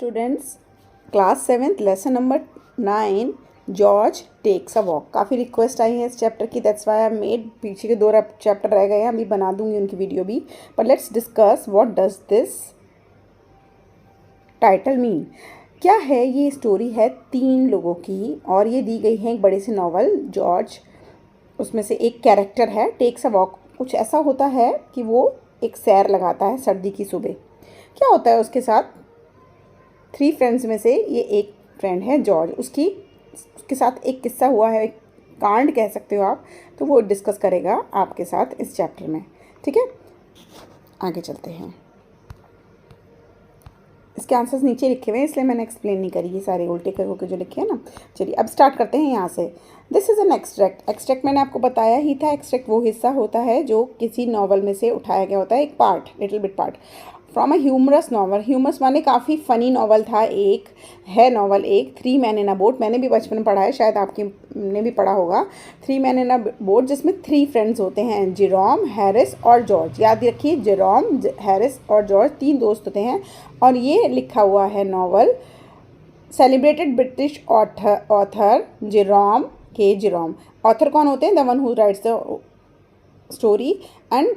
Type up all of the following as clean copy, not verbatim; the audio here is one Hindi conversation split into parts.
Students, class 7th lesson number 9 George takes a walk. काफ़ी रिक्वेस्ट आई है इस चैप्टर की, दैट्स व्हाई आई मेड। पीछे के 2 चैप्टर रह गए हैं, अभी बना दूंगी उनकी वीडियो भी। पर let's discuss what does this title mean. क्या है ये? स्टोरी है 3 लोगों की और ये दी गई है एक बड़े से नॉवल। जॉर्ज उसमें से एक कैरेक्टर है, टेक्स अ वॉक। कुछ ऐसा होता है कि वो एक सैर लगाता है सर्दी की सुबह। क्या होता है उसके साथ? 3 फ्रेंड्स में से ये एक फ्रेंड है जॉर्ज। उसके साथ एक किस्सा हुआ है, एक कांड कह सकते हो आप। तो वो डिस्कस करेगा आपके साथ इस चैप्टर में। ठीक है, आगे चलते हैं। इसके आंसर्स नीचे लिखे हुए हैं, इसलिए मैंने एक्सप्लेन नहीं करी, ये सारे उल्टे करके जो लिखे हैं ना। चलिए अब स्टार्ट करते हैं यहाँ से। This is an extract. Extract मैंने आपको बताया ही था। एक्सट्रैक्ट वो हिस्सा होता है जो किसी नॉवल में से उठाया गया होता है, एक part, little bit part from a humorous novel. Humorous माने काफ़ी फ़नी नॉवल था। एक है नॉवल, एक 3 मैन इन अ बोट। मैंने भी बचपन में पढ़ा है, शायद आपकी ने भी पढ़ा होगा। 3 मैन इन अ बोट, जिसमें 3 फ्रेंड्स होते हैं, जेरोम, हैरिस और जॉर्ज। याद रखिए, जेरोम, हैरिस और जॉर्ज 3 दोस्त होते हैं। और ये लिखा हुआ है novel celebrated British author Jerome K. Jerome author कौन होते हैं? The one who writes the story and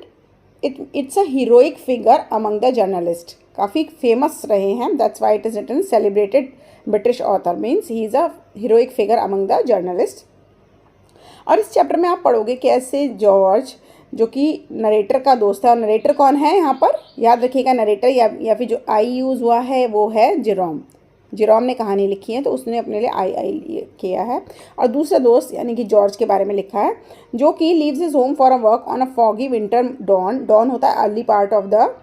it's a heroic figure among the journalist. काफ़ी फेमस रहे हैं, that's why it is written celebrated British author, means he is a heroic figure among the journalist. और इस चैप्टर में आप पढ़ोगे कैसे जॉर्ज, जो कि नरेटर का दोस्त है, और नरेटर कौन है यहाँ पर? याद रखिएगा, नरेटर या फिर जो आई यूज़ हुआ है वो है जेरोम। जेरोम ने कहानी लिखी है तो उसने अपने लिए आई किया है। और दूसरा दोस्त यानी कि जॉर्ज के बारे में लिखा है, जो कि leaves his home for a work on a foggy winter dawn. Dawn होता है early part of the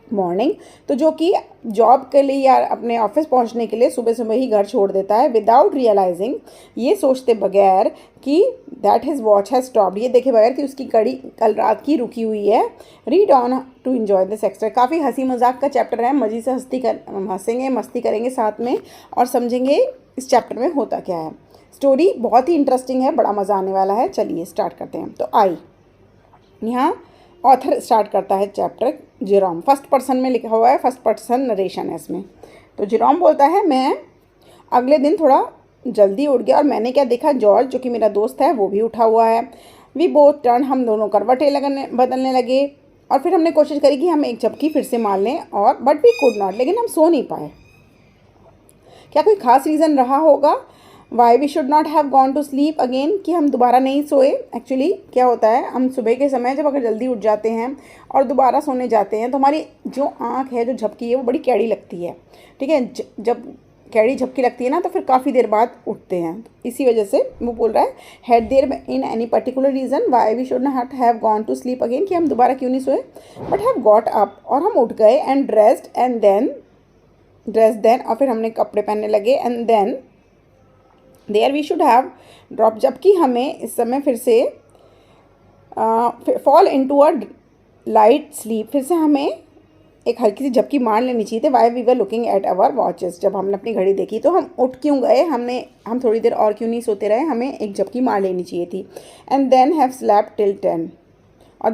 morning. तो जो कि जॉब के लिए या अपने ऑफिस पहुंचने के लिए सुबह सुबह ही घर छोड़ देता है, विदाउट रियलाइजिंग, ये सोचते बगैर कि that his watch has stopped, ये देखे बगैर कि उसकी घड़ी कल रात की रुकी हुई है। Read on to enjoy this extract. काफ़ी हंसी मजाक का चैप्टर है, मज़े से हंसेंगे, मस्ती करेंगे साथ में और समझेंगे इस चैप्टर में होता क्या है। स्टोरी बहुत ही इंटरेस्टिंग है, बड़ा मज़ा आने वाला है। चलिए स्टार्ट करते हैं। तो यहाँ ऑथर स्टार्ट करता है चैप्टर, जेरोम। फर्स्ट पर्सन में लिखा हुआ है, फर्स्ट पर्सन नरेशन है इसमें। तो जेरोम बोलता है, मैं अगले दिन थोड़ा जल्दी उठ गया और मैंने क्या देखा, जॉर्ज जो कि मेरा दोस्त है वो भी उठा हुआ है। वी बोथ टर्न, हम दोनों करवटें बदलने लगे और फिर हमने कोशिश करी कि हम एक झपकी फिर से मार लें, और बट वी कुड नॉट, लेकिन हम सो नहीं पाए। क्या कोई खास रीज़न रहा होगा why we should not have gone to sleep again, कि हम दोबारा नहीं सोए? एक्चुअली क्या होता है, हम सुबह के समय जब अगर जल्दी उठ जाते हैं और दोबारा सोने जाते हैं तो हमारी जो आँख है, जो झपकी है, वो बड़ी कैड़ी लगती है। ठीक है, जब कैड़ी झपकी लगती है ना तो फिर काफ़ी देर बाद उठते हैं। तो इसी वजह से वो बोल रहा है, had there in any particular reason why we should not have gone to sleep again, कि हम दोबारा क्यों नहीं सोए, बट हैव गॉट अप, और हम उठ गए, एंड ड्रेस्ड देन और फिर हमने कपड़े पहनने लगे, and then there we should have drop, जबकि हमें इस समय फिर से fall into a light sleep, फिर से हमें एक हल्की सी झपकी मार लेनी चाहिए थी। Why we were looking at our watches, जब हमने अपनी घड़ी देखी तो हम उठ क्यों गए, हम थोड़ी देर और क्यों नहीं सोते रहे, हमें एक झपकी मार लेनी चाहिए थी। And then have slapped till 10, और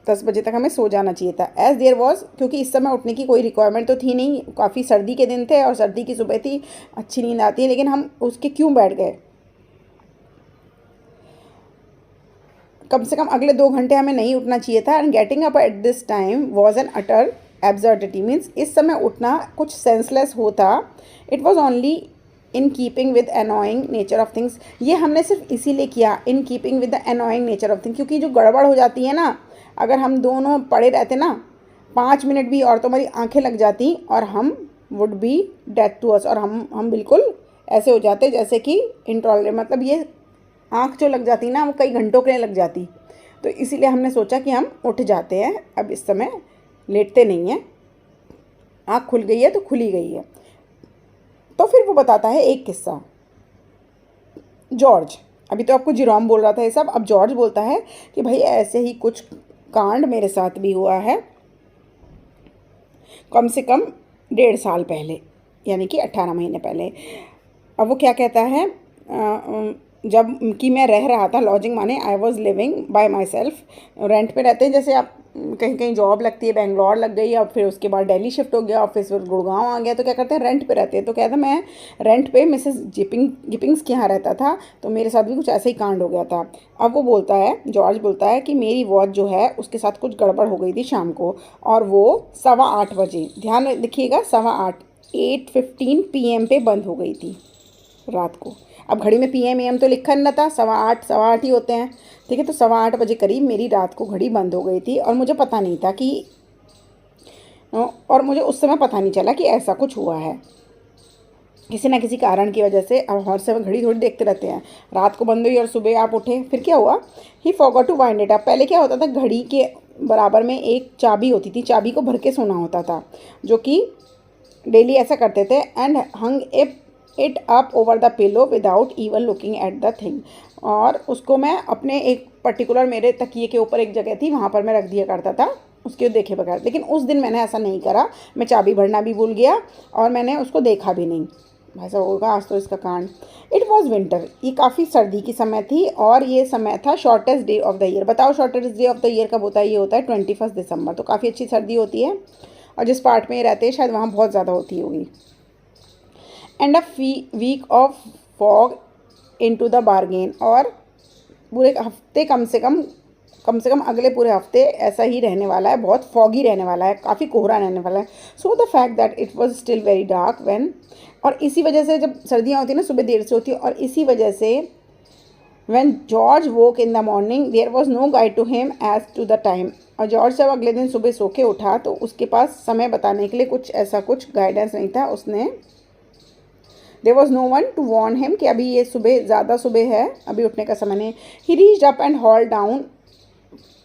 10 बजे तक हमें सो जाना चाहिए था। एज देयर वॉज, क्योंकि इस समय उठने की कोई रिक्वायरमेंट तो थी नहीं, काफ़ी सर्दी के दिन थे और सर्दी की सुबह थी, अच्छी नींद आती है, लेकिन हम उसके क्यों बैठ गए? कम से कम अगले 2 घंटे हमें नहीं उठना चाहिए था। And getting up at this time was an utter absurdity, means इस समय उठना कुछ सेंसलेस होता। It was only in keeping with annoying nature of things, ये हमने सिर्फ इसीलिए किया, in keeping with the annoying nature of things, क्योंकि जो गड़बड़ हो जाती है ना, अगर हम दोनों पड़े रहते ना 5 मिनट भी और तो हमारी आंखें लग जाती और हम would be death to us, और हम बिल्कुल ऐसे हो जाते जैसे कि इंटॉलरेबल, मतलब ये आँख जो लग जाती ना वो कई घंटों के लिए लग जाती। तो इसीलिए हमने सोचा कि हम उठ जाते हैं, अब इस समय लेटते नहीं हैं, आँख खुल गई है तो खुली गई है। तो फिर वो बताता है एक किस्सा। जॉर्ज, अभी तो आपको जेरोम बोल रहा था ये सब, अब जॉर्ज बोलता है कि भाई ऐसे ही कुछ कांड मेरे साथ भी हुआ है कम से कम 1.5 साल पहले, यानी कि 18 महीने पहले। अब वो क्या कहता है, जब कि मैं रह रहा था, लॉजिंग माने I was living by my self, rent पे रहते हैं, जैसे आप कहीं कहीं जॉब लगती है, बेंगलोर लग गई और फिर उसके बाद दिल्ली शिफ्ट हो गया और फिर गुड़गांव आ गया, तो क्या करते हैं रेंट पे रहते हैं। तो क्या था, मैं रेंट पे मिसेस गिपिंग्स के यहाँ रहता था, तो मेरे साथ भी कुछ ऐसा ही कांड हो गया था। अब वो बोलता है, जॉर्ज बोलता है कि मेरी वॉच जो है उसके साथ कुछ गड़बड़ हो गई थी शाम को, और वो 8:15 बजे, ध्यान रखिएगा 8:15, 8:15 PM पे बंद हो गई थी रात को। अब घड़ी में PM AM तो लिखा नहीं था, 8:15 8:15 ही होते हैं, ठीक है। तो 8:15 बजे करीब मेरी रात को घड़ी बंद हो गई थी और मुझे पता नहीं था कि, और मुझे उस समय पता नहीं चला कि ऐसा कुछ हुआ है किसी ना किसी कारण की वजह से। अब हर समय घड़ी थोड़ी देखते रहते हैं, रात को बंद हुई और सुबह आप उठे, फिर क्या हुआ, he forgot to wind it up. पहले क्या होता था, घड़ी के बराबर में एक चाबी होती थी, चाबी को भर के सोना होता था, जो कि डेली ऐसा करते थे, and hung it up over the pillow without even looking at the thing. और उसको मैं अपने एक पर्टिकुलर, मेरे तकिए के ऊपर एक जगह थी, वहाँ पर मैं रख दिया करता था उसके देखे बगैर। लेकिन उस दिन मैंने ऐसा नहीं करा, मैं चाबी भरना भी भूल गया और मैंने उसको देखा भी नहीं। भाई साहब होगा आज तो इसका कांड। इट वॉज विंटर, ये काफ़ी सर्दी की समय थी और ये समय था shortest day of the year. बताओ shortest day of the year कब होता है, ये होता है 21 दिसंबर। तो काफ़ी अच्छी सर्दी होती है और जिस पार्ट में ये रहते हैं शायद वहाँ बहुत ज़्यादा होती होगी। And a week of fog into the bargain, और पूरे हफ्ते कम से कम अगले पूरे हफ्ते ऐसा ही रहने वाला है, बहुत फॉगी रहने वाला है, काफ़ी कोहरा रहने वाला है। So the fact that it was still very dark when, और इसी वजह से जब सर्दियाँ होती हैं ना सुबह देर से होती है, और इसी वजह से when George woke in the morning there was no guide to him as to the time. और जॉर्ज जब अगले दिन सुबह सो के उठा तो उसके पास समय बताने के लिए कुछ गाइडेंस नहीं था। उसने there was no one to warn him कि अभी ये ज़्यादा सुबह है, अभी उठने का समय नहीं। ही reached up and hold down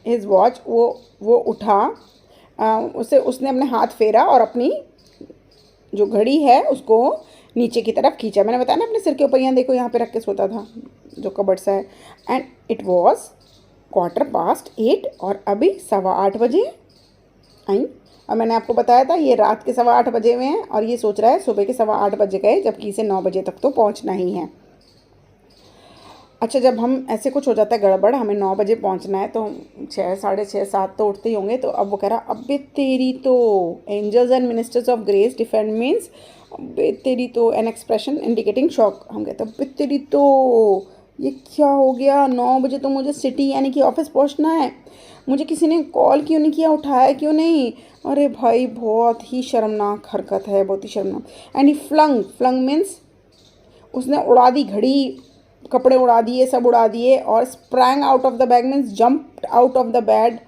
his watch, वो उठा, उसने अपने हाथ फेरा और अपनी जो घड़ी है उसको नीचे की तरफ खींचा। मैंने बताया ना अपने सिर के ऊपर, यहाँ देखो यहाँ पे रख के सोता था जो कबर्ड सा है। एंड इट वॉज 8:15 और अभी 8:15 आई। और मैंने आपको बताया था ये रात के 8:15 में है और ये सोच रहा है सुबह के 8:15 गए, जबकि इसे 9 बजे तक तो पहुँचना ही है। अच्छा, जब हम ऐसे कुछ हो जाता है गड़बड़, हमें 9 बजे पहुंचना है तो 6 साढ़े 6 7 तो उठते ही होंगे। तो अब वो कह रहा अबे तेरी तो, angels and ministers of grace defend means अबे तेरी तो, एन एक्सप्रेशन इंडिकेटिंग शॉक। हम कहते हैं अबे तेरी तो, ये क्या हो गया, 9 बजे तो मुझे सिटी यानी कि ऑफिस पहुंचना है, मुझे किसी ने कॉल क्यों नहीं किया, उठाया क्यों नहीं। अरे भाई बहुत ही शर्मनाक हरकत है, बहुत ही शर्मनाक। एंड ही फ्लंग मीन्स उसने उड़ा दी घड़ी, कपड़े उड़ा दिए, सब उड़ा दिए। और sprang out of the bag means jumped out of the bed,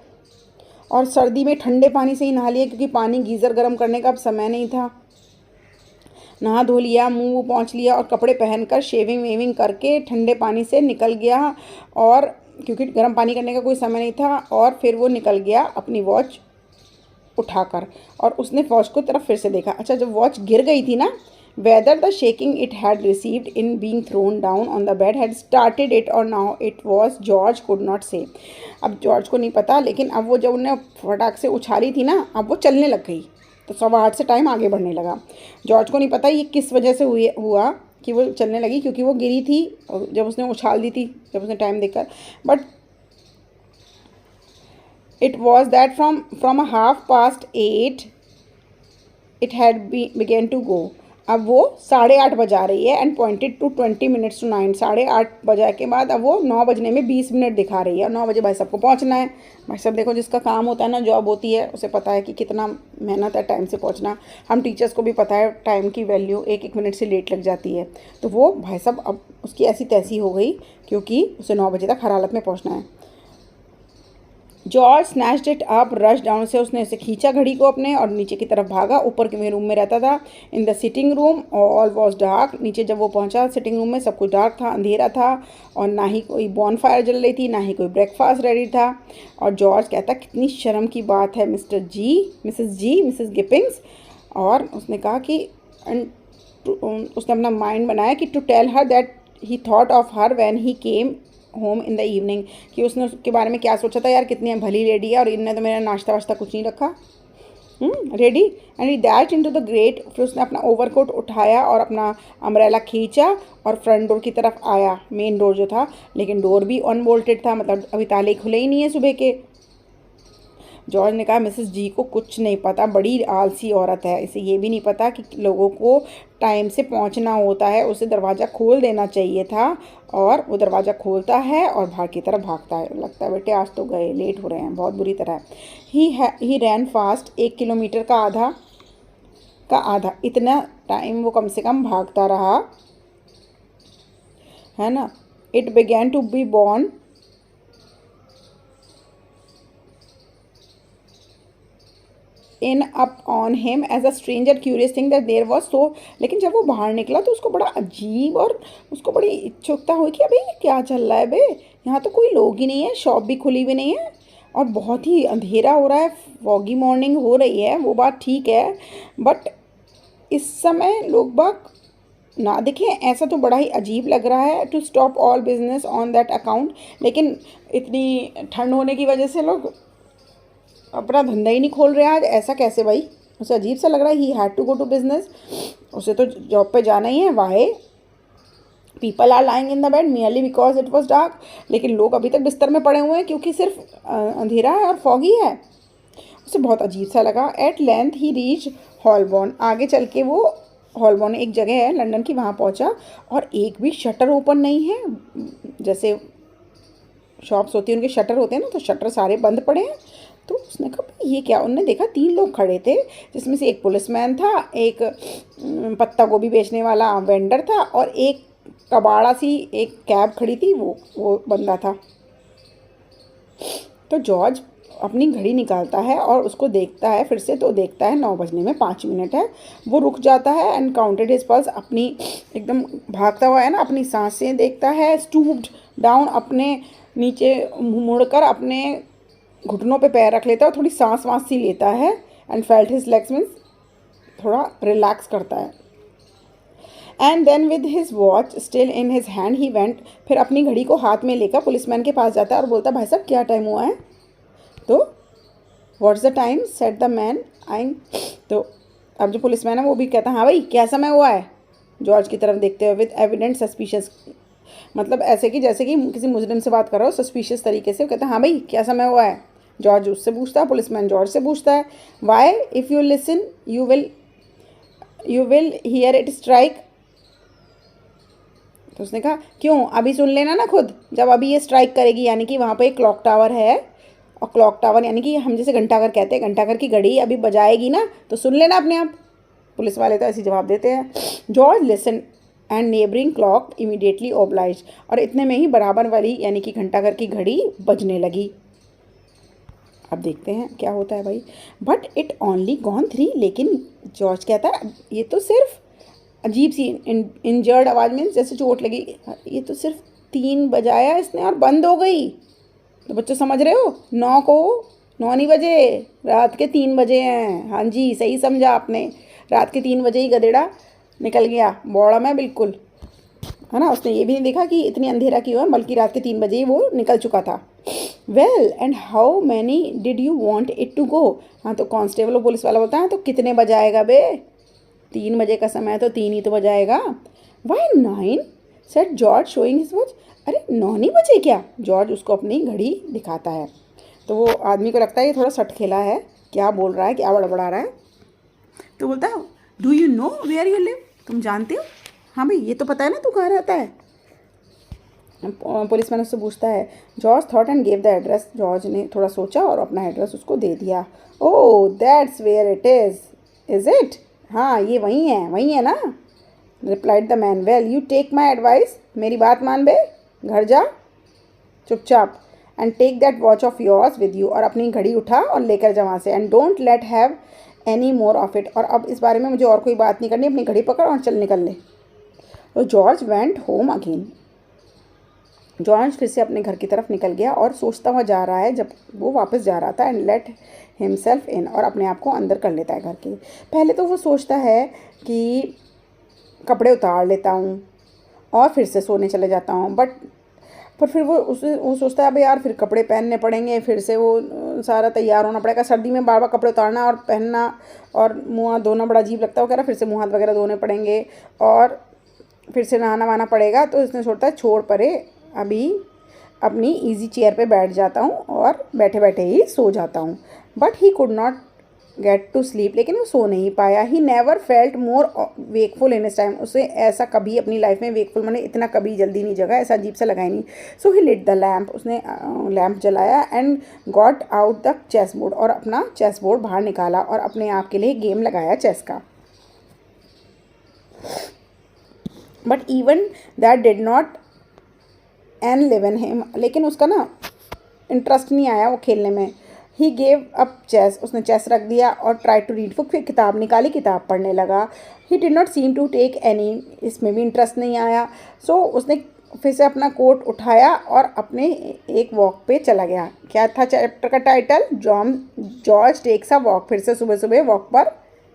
और सर्दी में ठंडे पानी से ही नहा लिया क्योंकि पानी गीज़र गर्म करने का अब समय नहीं था। नहा धो लिया, मुंह पोंछ लिया और कपड़े पहनकर शेविंग वेविंग करके ठंडे पानी से निकल गया, और क्योंकि गर्म पानी करने का कोई समय नहीं था। और फिर वो निकल गया अपनी वॉच उठाकर, और उसने वॉच को तरफ फिर से देखा। अच्छा, जब वॉच गिर गई थी ना, whether the shaking it had received in being thrown down on the bed had started it or now it was, George could not say। अब जॉर्ज को नहीं पता, लेकिन अब वो जब उन्हें फटाक से उछाली थी ना, अब वो चलने लग गई, तो 8:15 से टाइम आगे बढ़ने लगा। जॉर्ज को नहीं पता ये किस वजह से हुआ कि वो चलने लगी, क्योंकि वो गिरी थी जब उसने उछाल दी थी, जब उसने टाइम देखकर। But it was that from 8:30 it had begun to go. अब वो 8:30 बजा रही है and pointed to 20 minutes to 9। 8:30 बजा के बाद अब वो 9 बजने में 20 मिनट दिखा रही है, और 9 बजे भाई सबको पहुंचना है। भाई सब देखो, जिसका काम होता है ना, जॉब होती है, उसे पता है कि कितना मेहनत है टाइम से पहुंचना। हम टीचर्स को भी पता है टाइम की वैल्यू, एक मिनट से लेट लग जाती है। तो वो भाई साहब अब उसकी ऐसी तैसी हो गई क्योंकि उसे 9 बजे तक हर हालत में पहुँचना है। George snatched it up, rush down से उसने उसे खींचा घड़ी को अपने, और नीचे की तरफ भागा। ऊपर के रूम में रहता था। In the sitting room all was dark. नीचे जब वो पहुंचा सिटिंग रूम में सब कुछ डार्क था, अंधेरा था, और ना ही कोई बॉनफायर जल रही थी, ना ही कोई ब्रेकफास्ट रेडी था। और जॉर्ज कहता कितनी शर्म की बात है मिसेस गिपिंग्स। और उसने कहा कि उसने अपना माइंड बनाया कि to tell her that he thought of her when he came home in the evening, कि उसने उसके बारे में क्या सोचा था, यार कितनी भली लेडी है और इनने तो मेरा नाश्ता वाश्ता कुछ नहीं रखा। Ready and he dash into the great. फिर उसने अपना ओवरकोट उठाया और अपना अम्ब्रेला खींचा और फ्रंट डोर की तरफ आया, मेन डोर जो था, लेकिन डोर भी अनबोल्टेड था, मतलब अभी ताले खुले ही नहीं है सुबह के। जॉर्ज ने कहा मिसेस जी को कुछ नहीं पता, बड़ी आलसी औरत है, इसे ये भी नहीं पता कि लोगों को टाइम से पहुंचना होता है, उसे दरवाज़ा खोल देना चाहिए था। और वो दरवाज़ा खोलता है और बाहर की तरफ भागता है। लगता है बेटे आज तो गए, लेट हो रहे हैं बहुत बुरी तरह। ही रैन फास्ट, 1 किलोमीटर का आधा इतना टाइम वो कम से कम भागता रहा, है ना। It began to be borne in upon him as a stranger curious thing that there was so. लेकिन जब वो बाहर निकला तो उसको बड़ा अजीब और उसको बड़ी उत्सुकता हुई कि अबे ये क्या चल रहा है बे, यहाँ तो कोई लोग ही नहीं है, शॉप भी खुली हुई नहीं है और बहुत ही अंधेरा हो रहा है, फॉगी मॉर्निंग हो रही है, वो बात ठीक है, बट इस समय लोग बाग ना दिखें ऐसा तो बड़ा ही अजीब लग रहा है। To stop all business on that account, लेकिन इतनी ठंड होने की वजह से लोग अपना धंधा ही नहीं खोल रहे आज, ऐसा कैसे भाई, उसे अजीब सा लग रहा है। He had to go to business, उसे तो जॉब पे जाना ही है। Why people are lying in the bed merely because it was dark, लेकिन लोग अभी तक बिस्तर में पड़े हुए हैं क्योंकि सिर्फ अंधेरा है और फॉगी है। उसे बहुत अजीब सा लगा। एट लेंथ ही रीच हॉलबॉर्न, आगे चल के वो हॉलबॉर्न एक जगह है लंदन की, वहाँ पहुँचा और एक भी शटर ओपन नहीं है। जैसे शॉप्स होती हैं उनके शटर होते हैं ना, तो शटर सारे बंद पड़े हैं। तो उसने कहा ये क्या, उनने देखा 3 लोग खड़े थे, जिसमें से एक पुलिसमैन था, एक पत्ता गोभी बेचने वाला वेंडर था और एक कबाड़ा सी एक कैब खड़ी थी, वो बंदा था। तो जॉर्ज अपनी घड़ी निकालता है और उसको देखता है फिर से, तो देखता है 9 बजने में 5 मिनट है। वो रुक जाता है एंड काउंटेड हिज पल्स, अपनी एकदम भागता हुआ है ना, अपनी सांसें देखता है। स्टूप्ड डाउन, अपने नीचे मुड़कर अपने घुटनों पे पैर रख लेता है और थोड़ी सांस वाँस सी लेता है। And felt his legs means थोड़ा रिलैक्स करता है। And then with his watch still in his hand he went, फिर अपनी घड़ी को हाथ में लेकर पुलिसमैन के पास जाता है और बोलता भाई साहब क्या टाइम हुआ है। तो what's the time said the man I. तो अब जो पुलिसमैन है वो भी कहता है हाँ भाई क्या समय हुआ है, जॉर्ज की तरफ देखते हुए। विद एविडेंट सस्पिशियस, मतलब ऐसे कि जैसे कि किसी मुजरिम से बात कर रहा हो, सस्पिशियस तरीके से। वो कहता है हाँ भाई क्या समय हुआ है। जॉर्ज उससे पूछता है, पुलिसमैन जॉर्ज से पूछता है why if you listen you will hear it strike. तो उसने कहा क्यों, अभी सुन लेना ना खुद, जब अभी ये स्ट्राइक करेगी, यानी कि वहाँ पे एक क्लॉक टावर है और क्लॉक टावर यानी कि हम जैसे घंटाघर कहते हैं, घंटाघर की घड़ी अभी बजाएगी ना तो सुन लेना अपने आप। पुलिस वाले तो ऐसे जवाब देते हैं। George listen and neighbouring clock immediately oblige, और इतने में ही बराबर वाली यानी कि घंटाघर की घड़ी बजने लगी। अब देखते हैं क्या होता है भाई। बट इट ओनली गॉन 3, लेकिन जॉर्ज कहता है ये तो सिर्फ अजीब सी इंजर्ड आवाज़ में जैसे चोट लगी, ये तो सिर्फ 3 बजाया इसने और बंद हो गई। तो बच्चों समझ रहे हो, 9 नहीं बजे, रात के 3 बजे हैं। हाँ जी सही समझा आपने, रात के 3 बजे ही गधेड़ा निकल गया बौड़ा में बिल्कुल, है ना। उसने ये भी नहीं देखा कि इतनी अंधेरा क्यों है, बल्कि रात के 3 बजे ही वो निकल चुका था। Well and how many did you want it to go. हाँ तो कांस्टेबल और पुलिस वाला बोलता है तो कितने बजाएगा बे, 3 बजे का समय है तो 3 ही तो बजाएगा। Why 9 said George showing his watch. अरे 9 नहीं बजे क्या, जॉर्ज उसको अपनी घड़ी दिखाता है। तो वो आदमी को लगता है ये थोड़ा सट खेला है, क्या बोल रहा है, क्या बड़बड़ा रहा है। तो बोलता है do you know where you live, तुम जानते हो, हाँ भाई ये तो पता है ना तू कहाँ रहता है। पुलिसमैन उससे पूछता है। George thought and gave the address, George ने थोड़ा सोचा और अपना एड्रेस उसको दे दिया। Oh that's where it is it, हाँ ये वही है ना, replied the man. Well you take my advice, मेरी बात मान बे, घर जा चुपचाप, and take that watch of yours with you, और अपनी घड़ी उठा और लेकर जा वहाँ से, and don't let have any more of it, और अब इस बारे में मुझे और कोई बात नहीं करनी, अपनी घड़ी पकड़ और चल निकल ले। तो George went home again, George फिर से अपने घर की तरफ निकल गया और सोचता हुआ जा रहा है जब वो वापस जा रहा था। एंड लेट हिमसेल्फ इन, और अपने आप को अंदर कर लेता है घर के। पहले तो वो सोचता है कि कपड़े उतार लेता हूँ और फिर से सोने चले जाता हूँ, बट पर फिर वो सोचता है अब यार फिर कपड़े पहनने पड़ेंगे, फिर से वो सारा तैयार होना पड़ेगा, सर्दी में बार बार कपड़े उतारना और पहनना और मुँह हाथ धोना बड़ा अजीब लगता है वगैरह, फिर से मुँह हाथ वगैरह धोने पड़ेंगे और फिर से नहाना वहाना पड़ेगा। तो इसने सोचता है छोड़ परे, अभी अपनी ईजी चेयर पे बैठ जाता हूँ और बैठे बैठे ही सो जाता हूँ। But he could not get to sleep, लेकिन वो सो नहीं पाया। He never felt more wakeful in his time, उसे ऐसा कभी अपनी लाइफ में वेकफुल मैंने इतना कभी जल्दी नहीं जगा, ऐसा अजीब सा लगा ही नहीं। So he lit the lamp, उसने लैम्प जलाया and got out the chess board, और अपना चेस बोर्ड बाहर निकाला और अपने आप के लिए गेम लगाया चेस का। But even that did not an live in him, लेकिन उसका ना इंटरेस्ट नहीं आया वो खेलने में। ही गेव अप चेस, उसने चेस रख दिया और ट्राई टू रीड, फिर किताब निकाली, किताब पढ़ने लगा। He did not seem to take any, इसमें भी इंटरेस्ट नहीं आया। सो उसने फिर से अपना कोट उठाया और अपने एक वॉक पे चला गया। क्या था चैप्टर का title? George takes a walk, फिर से सुबह सुबह वॉक पर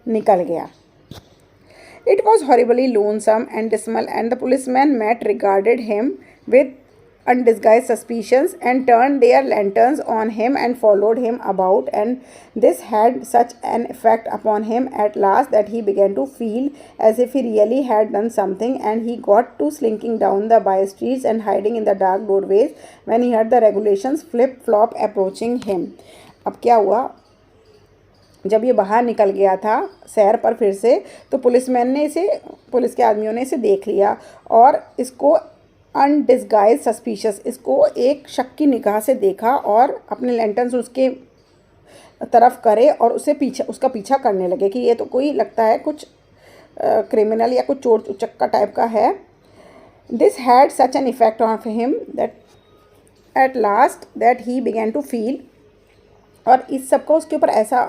निकल गया। It was horribly lonesome and dismal, and the policemen met regarded him with undisguised suspicions and turned their lanterns on him and followed him about, and this had such an effect upon him at last that he began to feel as if he really had done something, and he got to slinking down the by streets and hiding in the dark doorways when he heard the regulations flip-flop approaching him. अब क्या हुआ, जब ये बाहर निकल गया था सैर पर फिर से, तो पुलिसमैन ने इसे, पुलिस के आदमियों ने इसे देख लिया और इसको अनडिस्गाइज सस्पिशियस, इसको एक शक की निगाह से देखा और अपने लैंटर्न्स उसके तरफ करे और उसका पीछा करने लगे कि ये तो कोई लगता है कुछ क्रिमिनल या कुछ चोर उचक्का टाइप का है। This had such an effect on him that at last that he began to feel, और इस सब का उसके ऊपर ऐसा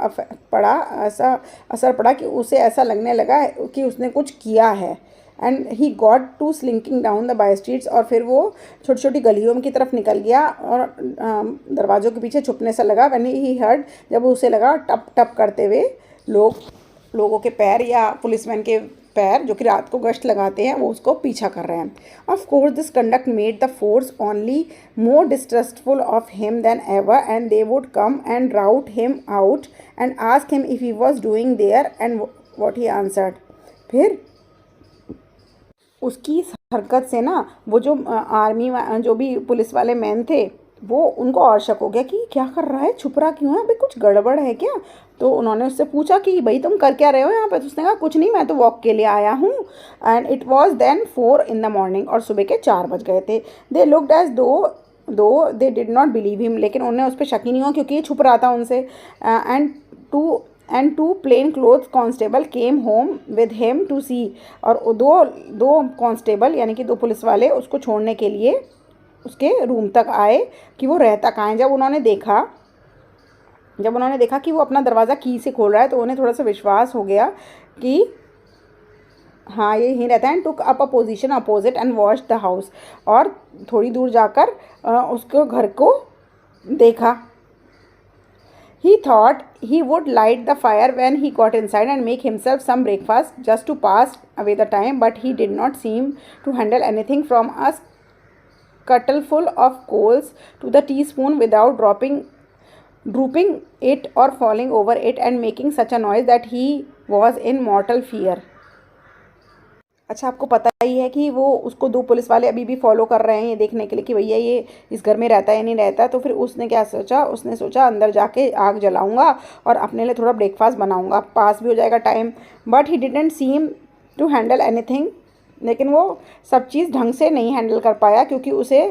असर पड़ा कि उसे ऐसा लगने लगा कि उसने कुछ किया है। And he got to slinking down the by streets, और फिर वो छोटी छोटी गलियों की तरफ निकल गया और दरवाज़ों के पीछे छुपने सा लगा। व्हेन ही हर्ड, जब उसे लगा टप टप करते हुए लोगों के पैर या पुलिसमैन के पैर जो कि रात को गश्त लगाते हैं वो उसको पीछा कर रहे हैं। Of course this conduct made the force only more distrustful of him than ever, and they would come and rout him out and ask him if he was doing there and what he answered. फिर उसकी इस हरकत से ना वो जो आर्मी जो भी पुलिस वाले मैन थे वो उनको और शक हो गया कि क्या कर रहा है, छुप रहा क्यों है, अभी कुछ गड़बड़ है क्या। तो उन्होंने उससे पूछा कि भाई तुम कर क्या रहे हो यहाँ पे। तो उसने कहा कुछ नहीं, मैं तो वॉक के लिए आया हूँ। And it was then 4 in the morning, और सुबह के 4 बज गए थे। दे लुक्ड एज दो they did not believe him, लेकिन उन्हें उस पर शक ही नहीं हुआ क्योंकि ये छुप रहा था उनसे। And two plain cloth constable came home with him to see, और दो कांस्टेबल यानी कि 2 पुलिस वाले उसको छोड़ने के लिए उसके रूम तक आए कि वो रहता कहाँ है। जब उन्होंने देखा कि वो अपना दरवाज़ा की से खोल रहा है तो उन्हें थोड़ा सा विश्वास हो गया कि हाँ ये यहीं रहता है। And took up a position opposite and watch the house, और थोड़ी दूर जाकर उसको घर को देखा। He thought he would light the fire when he got inside and make himself some breakfast just to pass away the time, but he did not seem to handle anything from a scuttleful of coals to the teaspoon without drooping it or falling over it and making such a noise that he was in mortal fear. अच्छा, आपको पता ही है कि वो उसको 2 पुलिस वाले अभी भी फॉलो कर रहे हैं ये देखने के लिए कि भैया ये इस घर में रहता है या नहीं रहता। तो फिर उसने क्या सोचा, उसने सोचा अंदर जाके आग जलाऊंगा और अपने लिए थोड़ा ब्रेकफास्ट बनाऊंगा, पास भी हो जाएगा time. But he didn't seem to handle anything, लेकिन वो सब चीज़ ढंग से नहीं हैंडल कर पाया क्योंकि उसे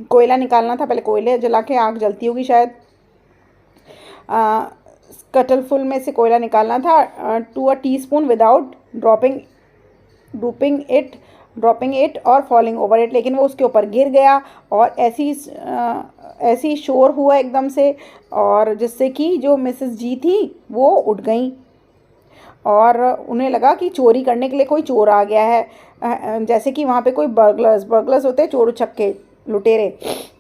कोयला निकालना था, पहले कोयले जला के आग जलती होगी शायद, कटलफुल में से कोयला निकालना था, to a teaspoon without dropping it और फॉलिंग ओवर इट, लेकिन वो उसके ऊपर गिर गया और ऐसी शोर हुआ एकदम से, और जिससे कि जो मिसेस जी थी वो उठ गई और उन्हें लगा कि चोरी करने के लिए कोई चोर आ गया है, जैसे कि वहाँ पे कोई बर्गलर्स होते हैं, चोर उचक्के लुटेरे।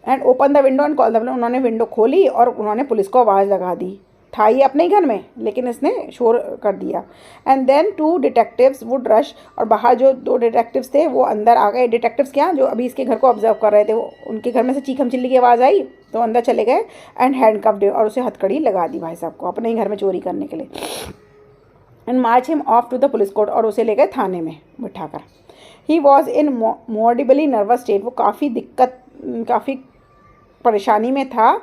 And open the window and call the police, उन्होंने विंडो खोली और उन्होंने पुलिस को आवाज़ लगा दी। था ये अपने ही घर में, लेकिन इसने शोर कर दिया। And then 2 detectives would rush, और बाहर जो 2 डिटेक्टिव्स थे वो अंदर आ गए। डिटेक्टिव्स क्या, जो अभी इसके घर को ऑब्जर्व कर रहे थे, वो उनके घर में से चीखम चिल्ली की आवाज़ आई तो अंदर चले गए। एंड हैंडकफ्ड, और उसे हथकड़ी लगा दी भाई साहब को अपने ही घर में चोरी करने के लिए। And march him off to the police court, और उसे ले गए थाने में बिठाकर। He was in morbidly nervous state, वो काफ़ी परेशानी में था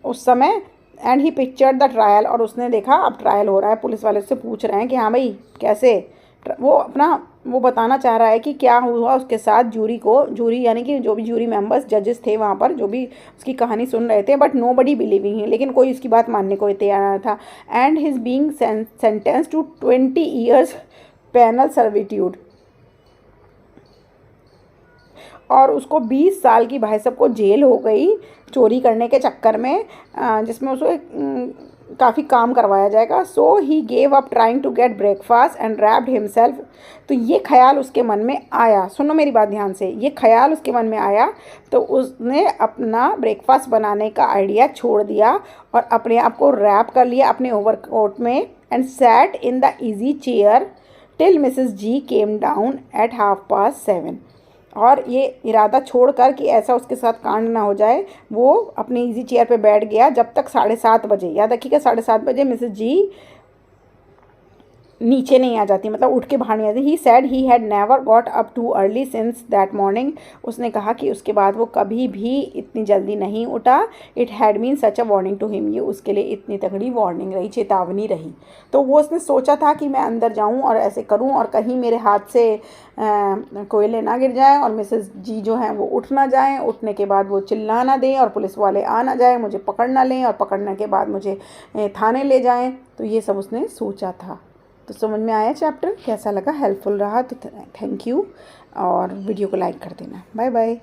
उस समय। And he pictured the trial, और उसने देखा अब ट्रायल हो रहा है, पुलिस वाले उससे पूछ रहे हैं कि हाँ भाई कैसे, वो बताना चाह रहा है कि क्या हुआ उसके साथ। जूरी यानी कि जो भी जूरी मेंबर्स, जजेस थे वहाँ पर, जो भी उसकी कहानी सुन रहे थे, बट नोबडी बिलीविंग हिम, लेकिन कोई उसकी बात मानने को तैयार नहीं था। And his being sentence to 20 years penal servitude, और उसको 20 साल की भाई साहब को जेल हो गई चोरी करने के चक्कर में, जिसमें उसको काफ़ी काम करवाया जाएगा। So he gave up trying to get breakfast and wrapped himself. तो ये ख्याल उसके मन में आया, सुनो मेरी बात ध्यान से, ये ख्याल उसके मन में आया तो उसने अपना ब्रेकफास्ट बनाने का आइडिया छोड़ दिया और अपने आप को रैप कर लिया अपने ओवरकोट में। And sat in the easy chair till Mrs G came down at 7:30। और ये इरादा छोड़कर कि ऐसा उसके साथ कांड ना हो जाए, वो अपनी इजी चेयर पे बैठ गया जब तक 7:30 बजे, याद रखिएगा 7:30 बजे मिसेस जी नीचे नहीं आ जाती, मतलब उठ के बाहर नहीं आती। He said he had never got up too early since that morning. उसने कहा कि उसके बाद वो कभी भी इतनी जल्दी नहीं उठा। It had been such a warning to him, ये उसके लिए इतनी तगड़ी वार्निंग रही, चेतावनी रही। तो वो उसने सोचा था कि मैं अंदर जाऊं और ऐसे करूं और कहीं मेरे हाथ से कोयले ना गिर जाए और मिसेस जी जो हैं वो उठ ना जाएं, उठने के बाद वो चिल्ला ना दें और पुलिस वाले आ ना जाए, मुझे पकड़ ना लें और पकड़ने के बाद मुझे थाने ले जाएं। तो ये सब उसने सोचा था। तो समझ में आया चैप्टर, कैसा लगा, हेल्पफुल रहा तो थैंक यू, और वीडियो को लाइक कर देना। Bye bye.